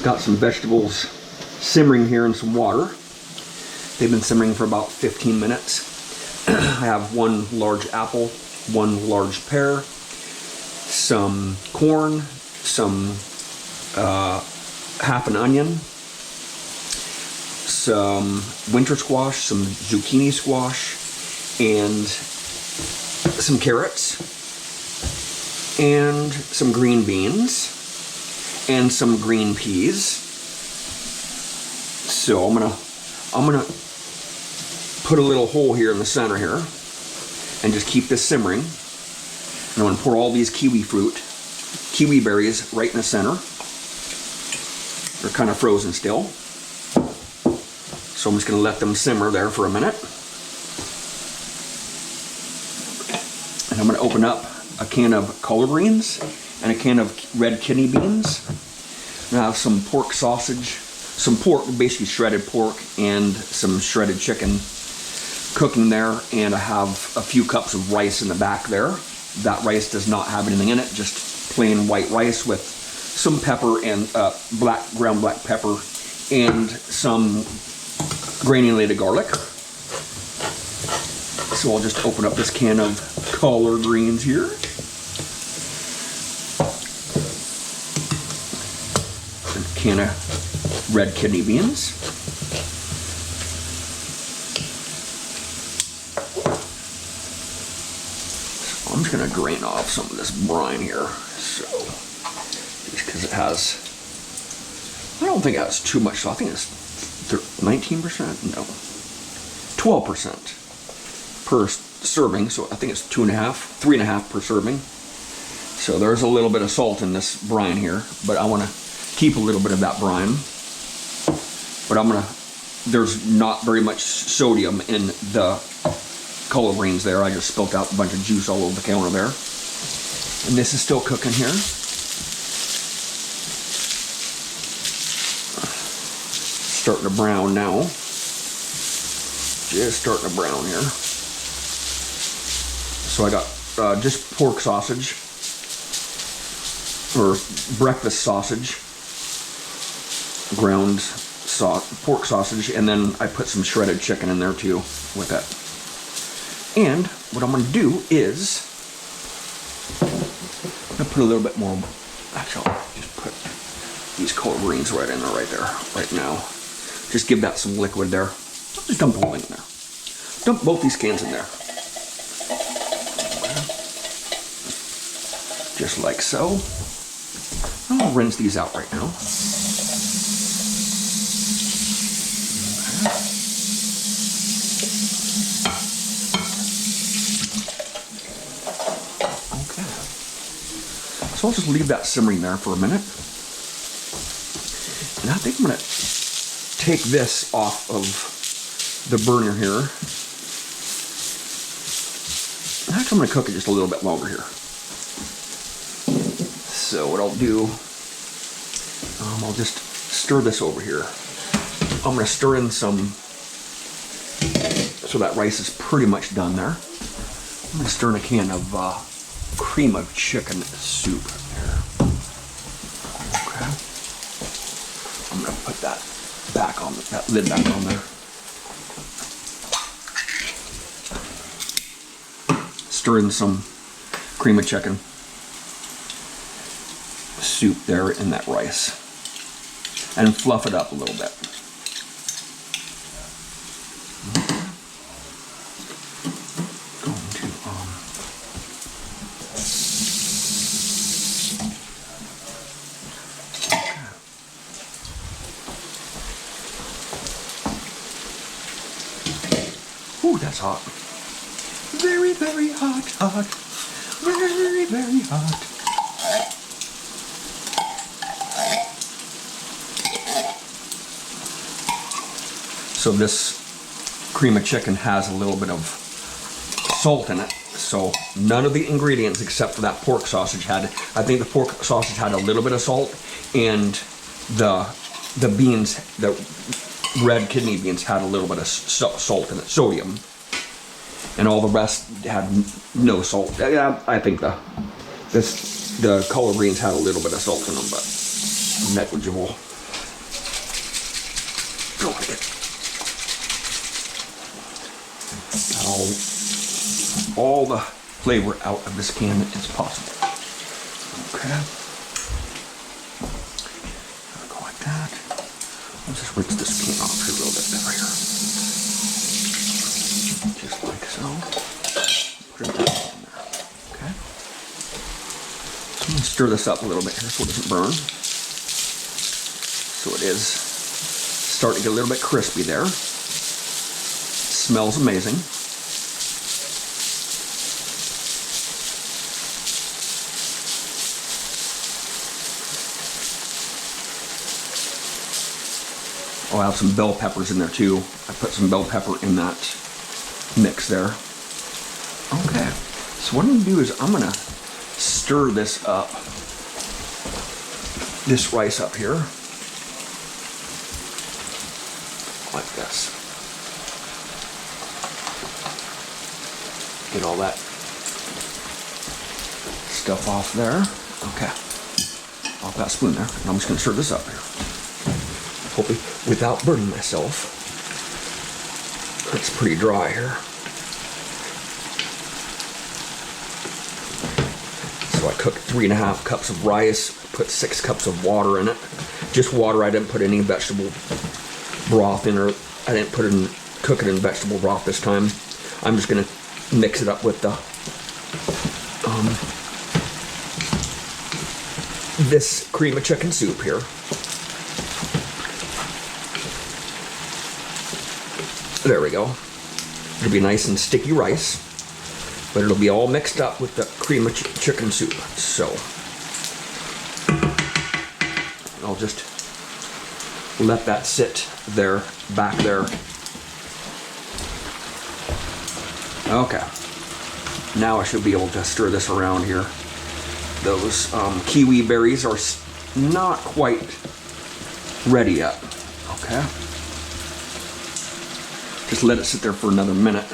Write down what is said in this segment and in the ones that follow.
Got some vegetables simmering here in some water. They've been simmering for about 15 minutes. I have one large apple, one large pear, some corn, some half an onion, some winter squash, some zucchini squash, and some carrots, and some green beans, and some green peas. So I'm gonna put a little hole here in the center here and just keep this simmering. And I'm gonna pour all these kiwi berries right in the center. They're kind of frozen still. So I'm just gonna let them simmer there for a minute. And I'm gonna open up a can of collard greens and a can of red kidney beans. And I have some pork sausage, some pork, basically shredded pork, and some shredded chicken cooking there. And I have a few cups of rice in the back there. That rice does not have anything in it, just plain white rice with some pepper and ground black pepper and some granulated garlic. So I'll just open up this can of collard greens here. A can of red kidney beans. So I'm just gonna drain off some of this brine here. So, just because it has, I don't think it has too much, so I think it's 19%, no, 12% per serving, so I think it's 3.5 per serving. So there's a little bit of salt in this brine here, but I want to keep a little bit of that brine. But there's not very much sodium in the collard greens there. I just spilt out a bunch of juice all over the counter there. And this is still cooking here. Starting to brown now. Just starting to brown here. So I got just pork sausage, or breakfast sausage, ground pork sausage, and then I put some shredded chicken in there too with it. And what I'm going to do is, I'm going to put a little bit more, actually I'll just put these collard greens right in there, right now. Just give that some liquid there. Just dump the whole thing in there. Dump both these cans in there. Okay. Just like so. I'll rinse these out right now. Okay. So I'll just leave that simmering there for a minute. And I think I'm going to take this off of the burner here. Actually, I'm going to cook it just a little bit longer here. So what I'll do, I'll just stir this over here. I'm going to stir in some, so that rice is pretty much done there. I'm going to stir in a can of cream of chicken soup here. Okay. I'm going to put that back on, that lid back on there. Stir in some cream of chicken soup there in that rice and fluff it up a little bit. Going to ooh, that's hot. Very, very hot, very, very hot. So this cream of chicken has a little bit of salt in it. So none of the ingredients except for that pork sausage had, I think the pork sausage had a little bit of salt, and the beans, the red kidney beans had a little bit of salt in it, sodium. And all the rest had no salt. Yeah, I think the collard greens had a little bit of salt in them, but negligible. Don't want to get all the flavor out of this can as possible. Okay. Go like that. Let's just rinse this can off here a little bit better here. Just like so. Put it down in there. Okay. So I'm going to stir this up a little bit here so it doesn't burn. So it is starting to get a little bit crispy there. Smells amazing. Oh, I have some bell peppers in there too. I put some bell pepper in that mix there. Okay, so what I'm gonna do is I'm gonna stir this up, this rice up here, like this. Get all that stuff off there. Okay, off that spoon there. And I'm just gonna stir this up here. Hopefully without burning myself. It's pretty dry here. So I cooked 3.5 cups of rice, put 6 cups of water in it. Just water, I didn't put any vegetable broth in, or I didn't cook it in vegetable broth this time. I'm just gonna mix it up with the this cream of chicken soup here. There we go. It'll be nice and sticky rice, but it'll be all mixed up with the cream of chicken soup. So I'll just let that sit there, back there. Okay. Now I should be able to stir this around here. Those kiwi berries are not quite ready yet. Okay. Just let it sit there for another minute.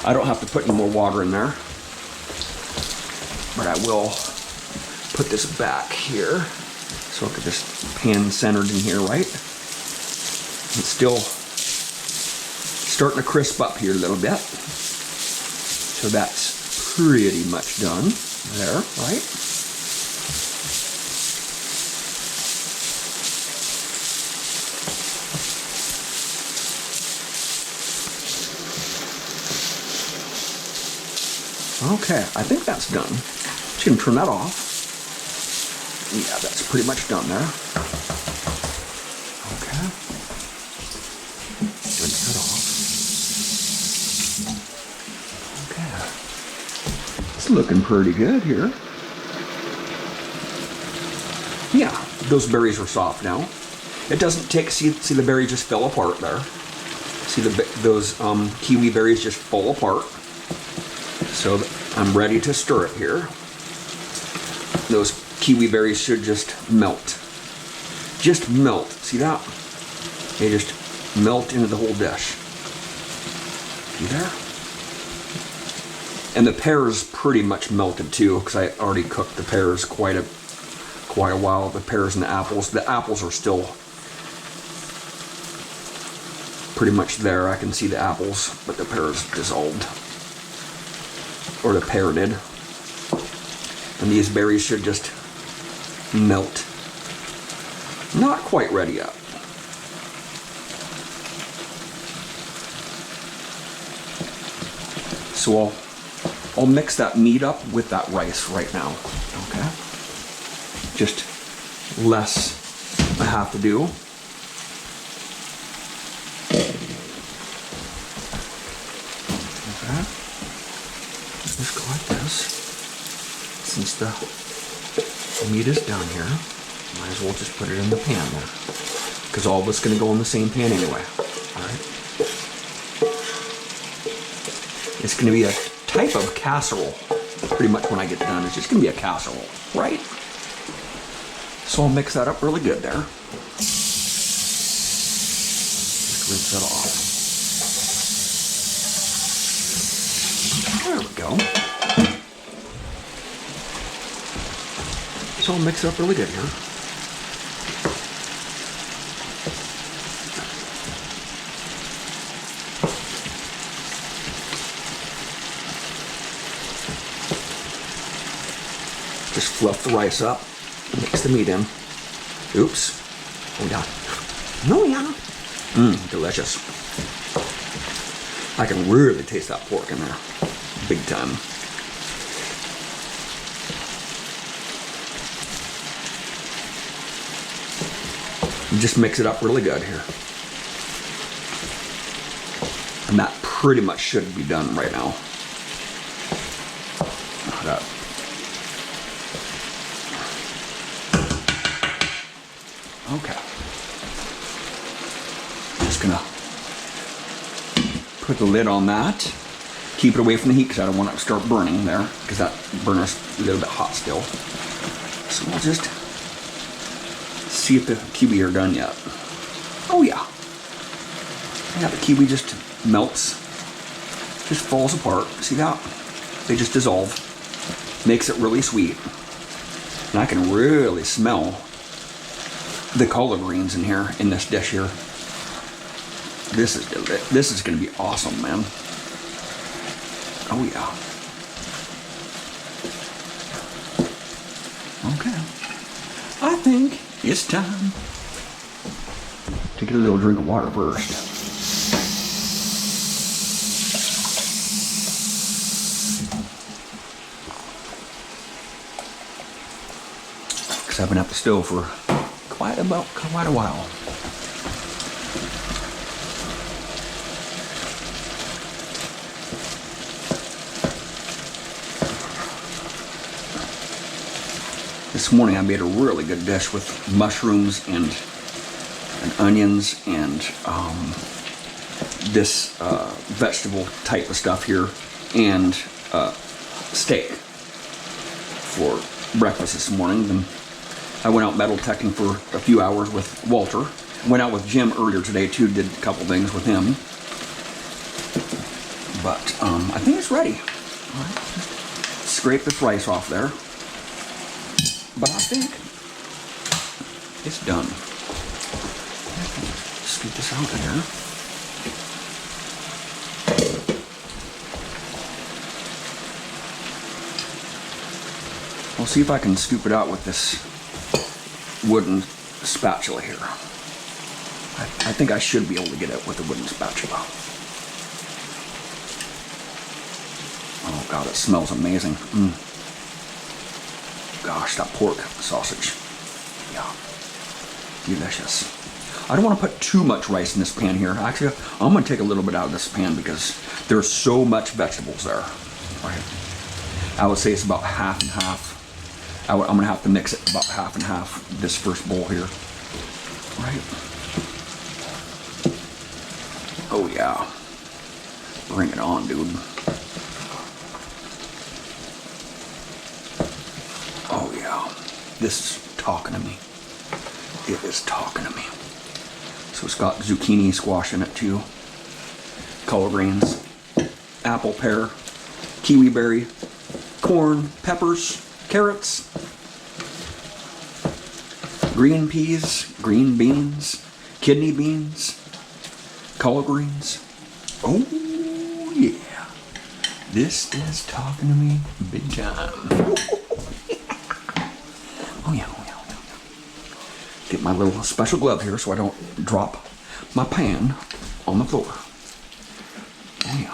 I don't have to put any more water in there, but I will put this back here so I get this pan centered in here, right? It's still starting to crisp up here a little bit. So that's pretty much done there, right? Okay, I think that's done. Just gonna turn that off. Yeah, that's pretty much done there. Okay. Rinse that off. Okay. It's looking pretty good here. Yeah, those berries are soft now. It doesn't take, see the berry just fell apart there. See those kiwi berries just fall apart. So I'm ready to stir it here. Those kiwi berries should just melt. Just melt. See that? They just melt into the whole dish. See there? And the pears pretty much melted too, because I already cooked the pears quite a while. The pears and the apples. The apples are still pretty much there. I can see the apples, but the pears dissolved. Or the pear did. And these berries should just melt. Not quite ready yet. So I'll mix that meat up with that rice right now. Okay? Just less I have to do. Okay. Just go like this. Since the meat is down here, might as well just put it in the pan there. Because all of it's going to go in the same pan anyway. Alright. It's going to be a type of casserole. Pretty much when I get done, it's just going to be a casserole. Right? So I'll mix that up really good there. Just rinse that off. There we go. So I'll mix it up really good here. Just fluff the rice up, mix the meat in. Oops. Oh yeah. Oh yeah. Delicious. I can really taste that pork in there. Big time. Just mix it up really good here. And that pretty much should be done right now. Okay. Just gonna put the lid on that. Keep it away from the heat because I don't want it to start burning there, because that burner's a little bit hot still. So we'll just see if the kiwi are done yet. Oh yeah. Yeah, the kiwi just melts, just falls apart. See that? They just dissolve. Makes it really sweet. And I can really smell the collard greens in here, in this dish here. This is gonna be awesome, man. Oh yeah. Okay. I think it's time to get a little drink of water first. Because I've been at the stove for quite a while. This morning I made a really good dish with mushrooms and onions and this vegetable type of stuff here, and steak for breakfast this morning. Then I went out metal teching for a few hours with Walter. Went out with Jim earlier today too, did a couple things with him. But I think it's ready. All right. Scrape this rice off there. But I think it's done. Scoop this out of here. I'll see if I can scoop it out with this wooden spatula here. I think I should be able to get it with a wooden spatula. Oh God, it smells amazing. Gosh, that pork sausage. Yeah, delicious. I don't want to put too much rice in this pan here. Actually, I'm going to take a little bit out of this pan because there's so much vegetables there. Right. I would say it's about half and half. I'm going to have to mix it about half and half this first bowl here. Right. Oh yeah. Bring it on, dude. Oh yeah. This is talking to me. It is talking to me. So it's got zucchini, squash in it too. Collard greens, apple, pear, kiwi berry, corn, peppers, carrots, green peas, green beans, kidney beans, collard greens. Oh yeah. This is talking to me big time. Oh yeah. Get my little special glove here so I don't drop my pan on the floor. Oh yeah.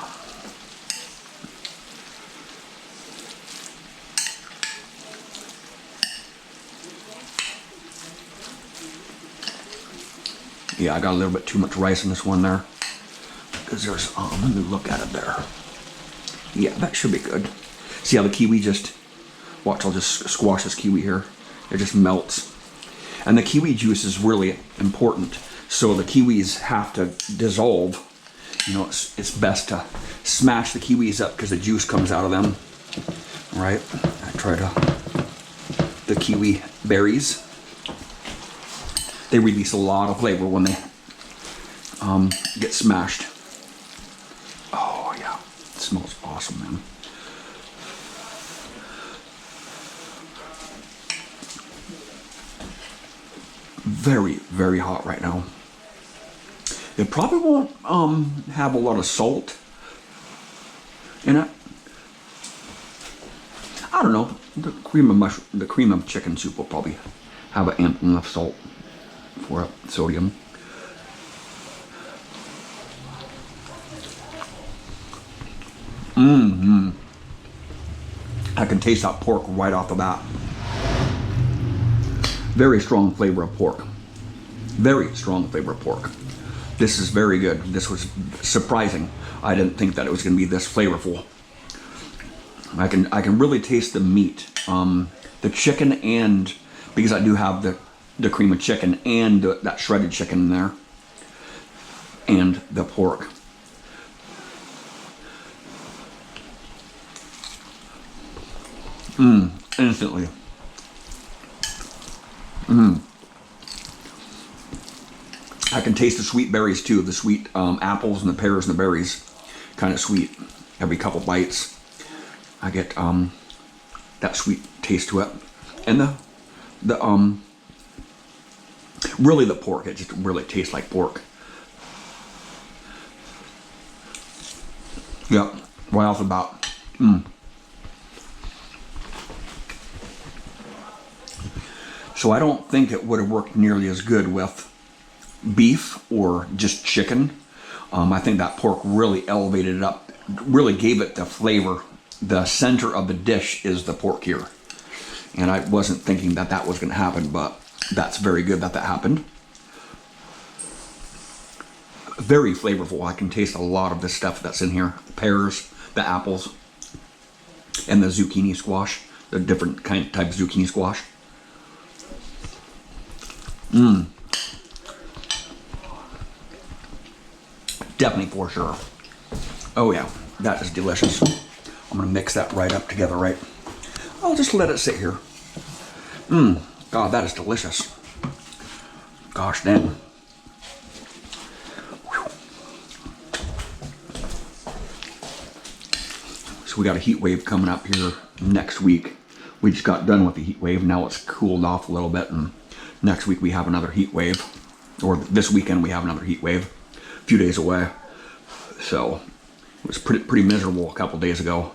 Yeah, I got a little bit too much rice in this one there. Because there's, let me look at it there. Yeah, that should be good. See how the kiwi just, watch, I'll just squash this kiwi here. It just melts. And the kiwi juice is really important. So the kiwis have to dissolve. You know, it's best to smash the kiwis up because the juice comes out of them. All right, I try the kiwi berries. They release a lot of flavor when they get smashed. Oh yeah, it smells awesome, man. Very, very hot right now. It probably won't have a lot of salt in it. I don't know. The cream of chicken soup will probably have ample enough salt for sodium. I can taste that pork right off the bat. Very strong flavor of pork. Very strong flavor of pork. This is very good. This was surprising. I didn't think that it was going to be this flavorful. I can really taste the meat, the chicken, and because I do have the cream of chicken and that shredded chicken in there, and the pork. Instantly. I can taste the sweet berries too, the sweet apples and the pears and the berries, kind of sweet. Every couple bites, I get that sweet taste to it, and the really the pork. It just really tastes like pork. Yep, right off the bat. So I don't think it would have worked nearly as good with beef or just chicken. I think that pork really elevated it up, really gave it the flavor. The center of the dish is the pork here. And I wasn't thinking that that was going to happen, but that's very good that that happened. Very flavorful. I can taste a lot of the stuff that's in here. The pears, the apples, and the zucchini squash, the different type of zucchini squash. Definitely for sure. Oh yeah, that is delicious. I'm gonna mix that right up together, right? I'll just let it sit here. God, that is delicious. Gosh dang. Whew. So we got a heat wave coming up here next week. We just got done with the heat wave. Now it's cooled off a little bit, and next week we have another heat wave. Or this weekend we have another heat wave. A few days away. So it was pretty miserable a couple days ago.